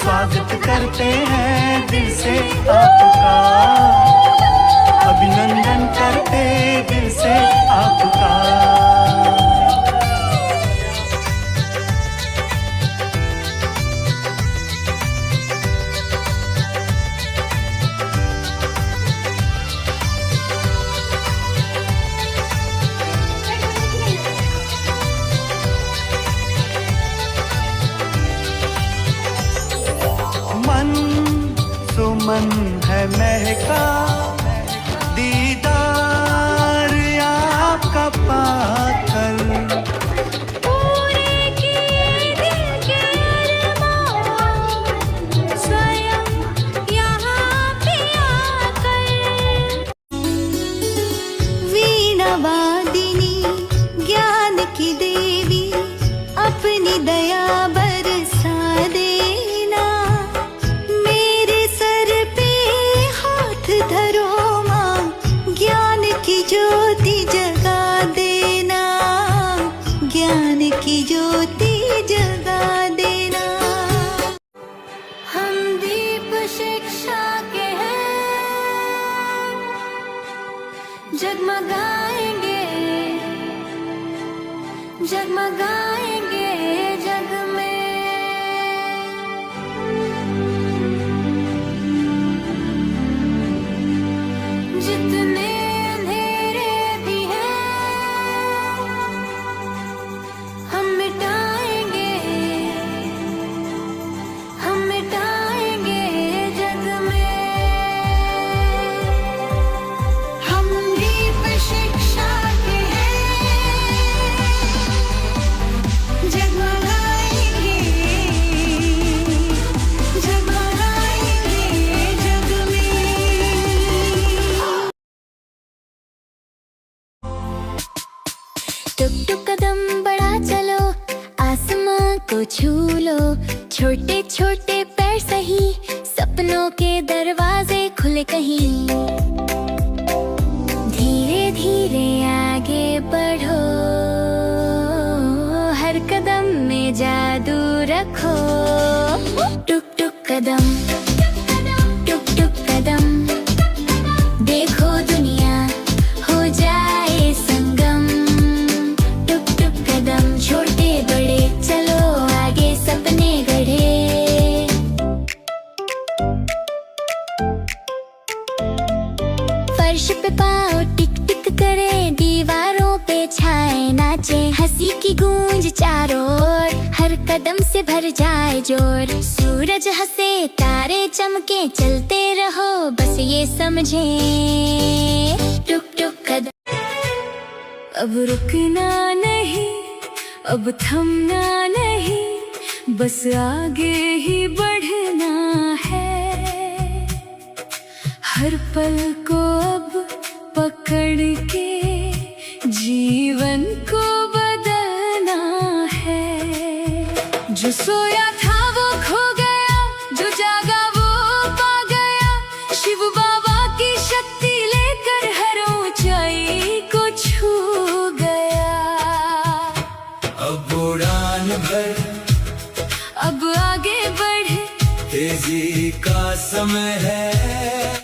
स्वागत करते हैं दिल से आपका, अभिनंदन करते दिल से आपका। मन सुमन है महका, दीदार आपका पाकर, पूरे किए दिल के अरमान, स्वयं यहाँ पे आकर। वीणा वादिनी ज्ञान की देवी, अपनी दया बरसा देना, मेरे सर पे हाथ धरो माँ, ज्ञान की ज्योति जगा देना, ज्ञान की ज्योति जगा देना। हम दीप शिक्षा के हैं, जगमगाएंगे जगमगाएंगे जग में। जितने अंधेरे भी हैं, हम मिटाएंगे जग में। हम दीप शिक्षा के हैं, जगमगाएंगे जग में। टुक टुक कदम बढ़ा चलो, आसमां को छू लो, छोटे छोटे पैर सही, सपनों के दरवाजे खुले कहीं। धीरे धीरे आगे बढ़ो, हर कदम में जादू रखो। टुक टुक कदम, टुक टुक कदम, देखो दुनिया हो जाए संगम। टुक टुक कदम, छोटे बड़े चलो आगे सपने गढ़े। फर्श पे पाँव टिक टिक करे, दीवारों पे छाए नाचे, हंसी की गूंज चारों ओर, हर कदम से भर जाए जोर। सूरज हंसे तारे चमके, चलते रहो बस ये समझे। टुक टुक कदम, अब रुकना नहीं, अब थमना नहीं, बस आगे ही बढ़ना है। हर पल को अब पकड़ के जीवन को बदलना है। जो सोया था वो खो गया, जो जागा वो पा गया, शिव बाबा की शक्ति लेकर हर ऊंचाई को छू गया। अब उड़ान भर, अब आगे बढ़े, तेजी का समय है,